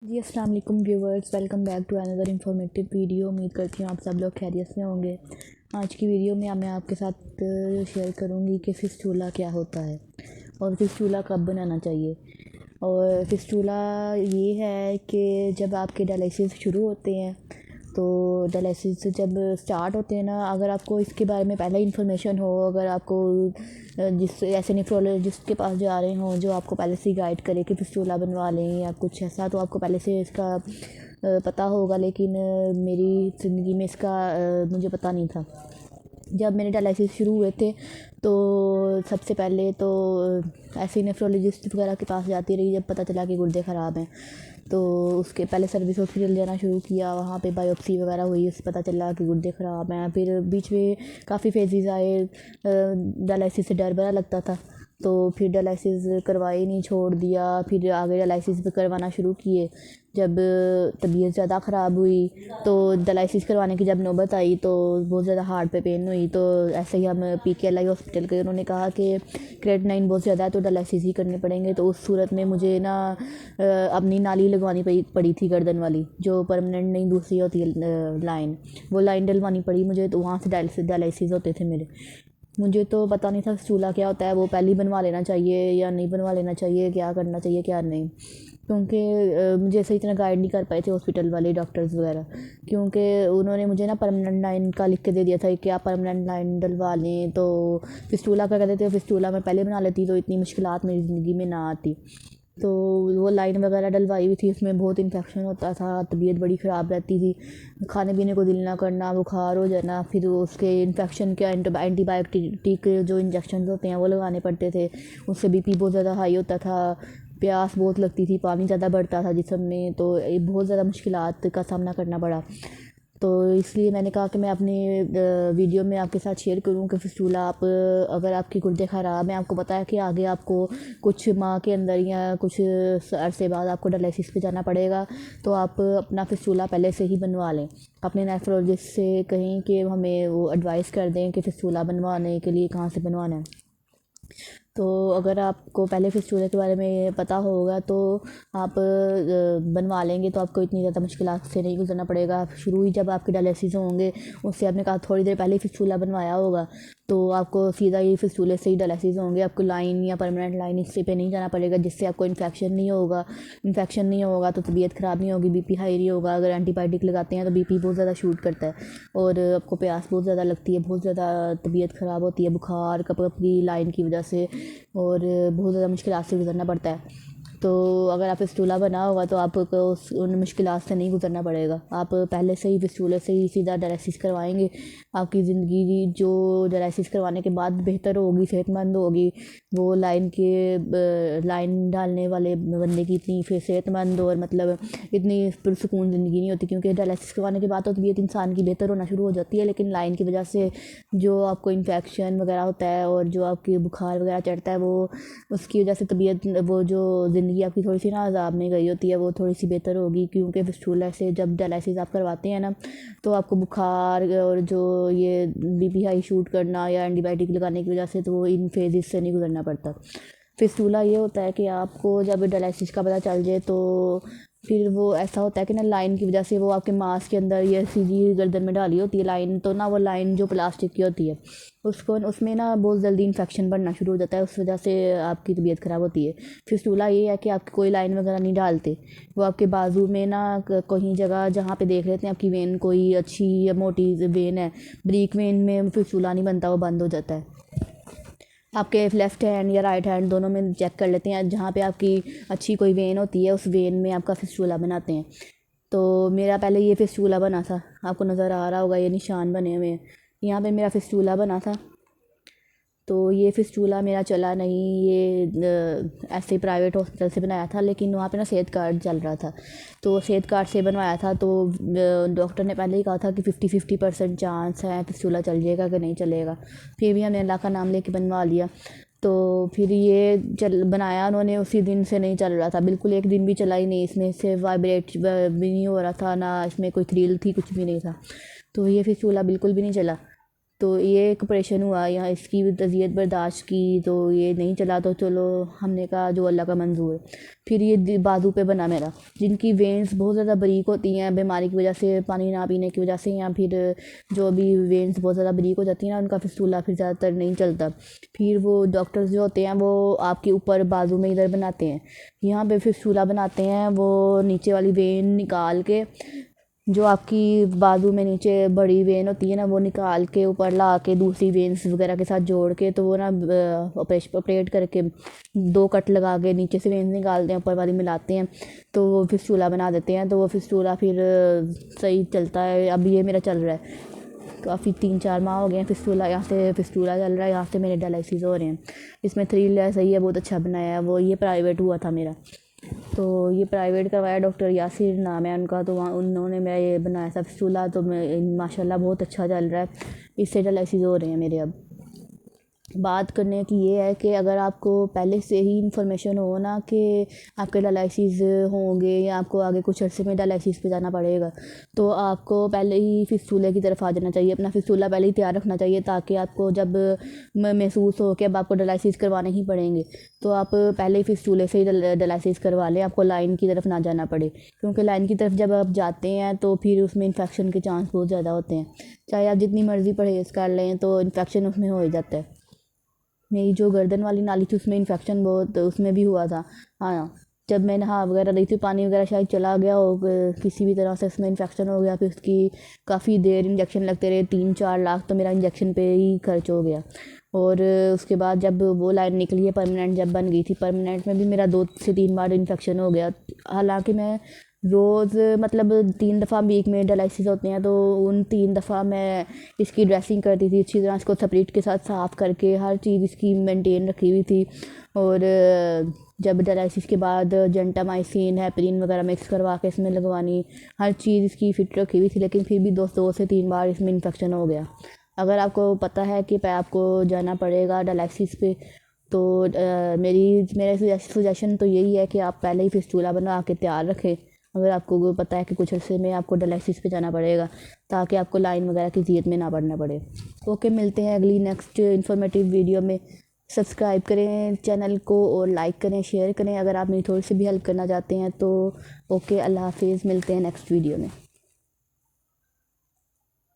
जी अस्सलाम वालेकुम viewers, welcome back to another informative video. उम्मीद करती हूँ आप सब लोग खैरियत से होंगे। आज की वीडियो में मैं आपके साथ शेयर करूँगी कि फिस्टूला क्या होता है और फिस्टूला कब बनाना चाहिए। और फिस्टूला ये है कि जब आपके डायलिसिस शुरू होते हैं, तो डायलिसिस जब स्टार्ट होते हैं ना, अगर आपको इसके बारे में पहले इन्फॉर्मेशन हो, अगर आपको जिस ऐसे नेफ्रोलॉजिस्ट के पास जा रहे हों जो आपको पहले से गाइड करे कि फिस्टूला बनवा लें या कुछ ऐसा, तो आपको पहले से इसका पता होगा। लेकिन मेरी ज़िंदगी में इसका मुझे पता नहीं था। जब मेरे डायलिसिस शुरू हुए थे तो सबसे पहले तो ऐसे नेफ्रोलॉजिस्ट वगैरह के पास जाती रही। जब पता चला कि गुर्दे ख़राब हैं तो उसके पहले सर्विस हॉस्पिटल जाना शुरू किया। वहाँ पे बायोप्सी वगैरह हुई, उससे पता चला कि गुर्दे ख़राब हैं। फिर बीच में काफ़ी फेजेस आए, डायलिसिस से डर बड़ा लगता था, तो फिर डायलिसिस करवाई नहीं, छोड़ दिया। फिर आगे डायलिसिस भी करवाना शुरू किए। जब तबीयत ज़्यादा ख़राब हुई तो डायलिसिस करवाने की जब नौबत आई तो बहुत ज़्यादा हार्ट पे पेन हुई। तो ऐसे ही हम PKLI हॉस्पिटल गए। उन्होंने कहा कि क्रेटिनाइन बहुत ज़्यादा है तो डायलिसिस ही करने पड़ेंगे। तो उस सूरत में मुझे ना अपनी नाली लगवानी पड़ी थी, गर्दन वाली जो परमानेंट नहीं, दूसरी होती है लाइन, वो लाइन डलवानी पड़ी मुझे। तो वहाँ से डायलिसिस होते थे मेरे। मुझे तो पता नहीं था चूल्हा क्या होता है, वो पहले ही बनवा लेना चाहिए या नहीं बनवा लेना चाहिए, क्या करना चाहिए क्या नहीं। क्योंकि मुझे सही तरह गाइड नहीं कर पाए थे हॉस्पिटल वाले डॉक्टर्स वगैरह, क्योंकि उन्होंने मुझे ना परमानेंट लाइन का लिख के दे दिया था कि आप परमानेंट लाइन डलवा लें। तो फिस्टूला का कहते थे, फिस्टूला मैं पहले बना लेती तो इतनी मुश्किलात मेरी ज़िंदगी में ना आती। तो वो लाइन वगैरह डलवाई हुई थी, उसमें बहुत इन्फेक्शन होता था, तबीयत बड़ी ख़राब रहती थी, खाने पीने को दिल ना करना, बुखार हो जाना। फिर उसके इन्फेक्शन के एंटीबायोटिक जो इंजेक्शन होते हैं वो लगाने पड़ते थे। उससे BP बहुत ज़्यादा हाई होता था, प्यास बहुत लगती थी, पानी ज़्यादा बढ़ता था जिस्म में। तो ये बहुत ज़्यादा मुश्किलात का सामना करना पड़ा। तो इसलिए मैंने कहा कि मैं अपने वीडियो में आपके साथ शेयर करूं कि फिस्टूला आप अगर आपकी गुर्दे ख़राब हैं, आपको पता है कि आगे आपको कुछ माह के अंदर या कुछ अरसे बाद आपको डायलिसिस पे जाना पड़ेगा, तो आप अपना फिस्टूला पहले से ही बनवा लें। अपने नेफ्रोलॉजिस्ट से कहें कि हमें वो एडवाइस कर दें कि फिस्टूला बनवाने के लिए कहाँ से बनवाना है। तो अगर आपको पहले फिस्टूला के बारे में पता होगा तो आप बनवा लेंगे, तो आपको इतनी ज़्यादा मुश्किलात से नहीं गुजरना पड़ेगा। शुरू ही जब आपके डायलिसिस होंगे, उससे आपने कहा थोड़ी देर पहले फिस्टूला बनवाया होगा, तो आपको सीधा ही फिस्टूले से ही डायलिसिस होंगे। आपको लाइन या परमानेंट लाइन इससे पे नहीं जाना पड़ेगा, जिससे आपको इन्फेक्शन नहीं होगा तो तबीयत ख़राब नहीं होगी, BP हाई नहीं होगा। अगर एंटीबायोटिक लगाते हैं तो BP बहुत ज़्यादा शूट करता है और आपको प्यास बहुत ज़्यादा लगती है, बहुत ज़्यादा तबीयत ख़राब होती है, बुखार कपकपी लाइन की वजह से, और बहुत ज़्यादा मुश्किलात से गुजरना पड़ता है। तो अगर आप फिस्टूला बना होगा तो आपको उन मुश्किलात से नहीं गुजरना पड़ेगा। आप पहले से ही फिस्टूले से ही सीधा डायलिसिस करवाएंगे, आपकी ज़िंदगी जो डायलिसिस करवाने के बाद बेहतर होगी, सेहतमंद होगी। वो लाइन डालने वाले बंदे की इतनी फिर सेहतमंद और मतलब इतनी पुरसकून ज़िंदगी नहीं होती, क्योंकि डायलिसिस करवाने के बाद तो तबीयत इंसान की बेहतर होना शुरू हो जाती है, लेकिन लाइन की वजह से जो आपको इन्फेक्शन वगैरह होता है और जो आपकी बुखार वगैरह चढ़ता है, वो उसकी वजह से तबीयत, वो जो ज़िंदगी आपकी थोड़ी सी ना अजाब में गई होती है, वो थोड़ी सी बेहतर होगी। क्योंकि फिस्टूला से जब डायलिसिस आप करवाते हैं ना, तो आपको बुखार और जो ये BP हाई शूट करना या एंटीबायोटिक लगाने की वजह से, तो वो इन फेजेस से नहीं गुजरना पड़ता। फिस्टूला ये होता है कि आपको जब डायलिसिस का पता चल जाए तो फिर वो ऐसा होता है कि ना, लाइन की वजह से वो आपके मांस के अंदर ये सीधी गर्दन में डाली होती है लाइन, तो ना वो लाइन जो प्लास्टिक की होती है उसको उसमें ना बहुत जल्दी इन्फेक्शन बढ़ना शुरू हो जाता है, उस वजह से आपकी तबीयत ख़राब होती है। फिस्टूला ये है कि आपकी कोई लाइन वगैरह नहीं डालते, वो आपके बाजू में ना कहीं जगह जहाँ पे देख लेते हैं आपकी वेन कोई अच्छी या मोटी वेन है, ब्रीक वेन में फिस्टूला नहीं बनता, वो बंद हो जाता है। आपके लेफ़्ट हैंड या राइट हैंड दोनों में चेक कर लेते हैं, जहाँ पे आपकी अच्छी कोई वेन होती है उस वेन में आपका फिस्टूला बनाते हैं। तो मेरा पहले ये फिस्टूला बना था, आपको नज़र आ रहा होगा ये निशान बने हुए हैं, यहाँ पे मेरा फिस्टूला बना था। तो ये फिस्टूला मेरा चला नहीं, ये ऐसे प्राइवेट हॉस्पिटल से बनाया था, लेकिन वहाँ पे ना सेहत कार्ड चल रहा था, तो सेहत कार्ड से बनवाया था। तो डॉक्टर ने पहले ही कहा था कि 50% चांस है फिस्टूला चल जाएगा कि नहीं चलेगा। फिर भी हमने अल्लाह का नाम लेके बनवा लिया। तो फिर ये बनाया उन्होंने, उसी दिन से नहीं चल रहा था, बिल्कुल एक दिन भी चला ही नहीं। इसमें से वाइब्रेट भी नहीं हो रहा था, ना इसमें कोई थ्रिल थी, कुछ भी नहीं था। तो ये फिस्टूला बिल्कुल भी नहीं चला। तो ये एक ऑपरेशन हुआ, यहाँ इसकी अजियत बर्दाश्त की तो ये नहीं चला, तो चलो हमने कहा जो अल्लाह का मंजूर है। फिर ये बाजू पे बना मेरा, जिनकी वेंस बहुत ज़्यादा बारीक होती हैं बीमारी की वजह से, पानी ना पीने की वजह से, या फिर जो भी वेंस बहुत ज़्यादा बारीक हो जाती हैं ना, उनका फिस्तूला फिर ज़्यादातर नहीं चलता। फिर वो डॉक्टर्स जो होते हैं वो आपके ऊपर बाजू में इधर बनाते हैं, यहाँ पे फिस्तूला बनाते हैं, वो नीचे वाली वेन निकाल के, जो आपकी बाजू में नीचे बड़ी वेन होती है ना, वो निकाल के ऊपर ला के दूसरी वेन्स वगैरह के साथ जोड़ के, तो वो ना ऑपरेट करके 2 कट लगा के नीचे से वेन्स निकालते हैं, ऊपर वाली मिलाते हैं, तो वो फिस्तूला बना देते हैं। तो वो फिस्तूला फिर सही चलता है। अब ये मेरा चल रहा है काफ़ी 3-4 माह हो गए हैं फिस्तूला, यहाँ से फिस्तूला चल रहा है, यहाँ से मेरे डायलिसिस हो रहे हैं। इसमें 3 लेयर सही है, बहुत अच्छा बनाया है। वो ये प्राइवेट हुआ था मेरा, तो ये प्राइवेट करवाया, डॉक्टर यासिर नाम है उनका, तो वहाँ उन्होंने मेरा ये बनाया था फिस्तूला। तो मैं माशाल्लाह बहुत अच्छा चल रहा है, इससे डायलिसिस हो रहे हैं मेरे। अब बात करने की ये है कि अगर आपको पहले से ही इंफॉर्मेशन हो ना कि आपके डायलिसिस होंगे या आपको आगे कुछ अर्से में डायलिसिस पे जाना पड़ेगा, तो आपको पहले ही फिस्तूले की तरफ आ जाना चाहिए। अपना फिस्तूला पहले ही तैयार रखना चाहिए, ताकि आपको जब महसूस हो कि अब आपको डायलिसिस करवाने ही पड़ेंगे, तो आप पहले ही फिस्तूले से ही डायलिसिस करवा लें, आपको लाइन की तरफ ना जाना पड़े। क्योंकि लाइन की तरफ जब आप जाते हैं तो फिर उसमें इन्फेक्शन के चांस बहुत ज़्यादा होते हैं, चाहे आप जितनी मर्ज़ी परहेज़ कर लें तो इन्फेक्शन उसमें हो ही जाता है। मेरी जो गर्दन वाली नाली थी उसमें इन्फेक्शन बहुत उसमें भी हुआ था। हाँ, जब मैं नहा वगैरह रही थी, पानी वगैरह शायद चला गया हो किसी भी तरह से, उसमें इन्फेक्शन हो गया। फिर उसकी काफ़ी देर इंजेक्शन लगते रहे, 3-4 लाख तो मेरा इंजेक्शन पे ही खर्च हो गया। और उसके बाद जब वो लाइन निकली है परमानेंट, जब बन गई थी परमानेंट, में भी मेरा 2 से 3 बार इन्फेक्शन हो गया। हालांकि मैं रोज़ मतलब 3 दफ़ा वीक में डायलिसिस होते हैं, तो उन 3 दफ़ा मैं इसकी ड्रेसिंग करती थी अच्छी तरह, इसको स्प्रिट के साथ साफ़ करके हर चीज़ इसकी मेंटेन रखी हुई थी। और जब डायलिसिस के बाद जेंटामाइसिन, हेपरिन वगैरह मिक्स करवा के इसमें लगवानी, हर चीज़ इसकी फिट रखी हुई थी। लेकिन फिर भी 2 से 3 बार इसमें इन्फेक्शन हो गया। अगर आपको पता है कि आपको जाना पड़ेगा डायलिसिस पे, तो मेरा सजेशन तो यही है कि आप पहले ही फिस्तूला बना के तैयार रखें, अगर आपको पता है कि कुछ अर्से में आपको डायलिसिस पे जाना पड़ेगा, ताकि आपको लाइन वगैरह की ज़ियत में ना पड़ना पड़े। ओके, मिलते हैं अगली नेक्स्ट इन्फॉर्मेटिव वीडियो में। सब्सक्राइब करें चैनल को और लाइक करें, शेयर करें अगर आप मेरी थोड़ी सी भी हेल्प करना चाहते हैं तो। ओके, अल्लाह हाफिज़, मिलते हैं नेक्स्ट वीडियो में।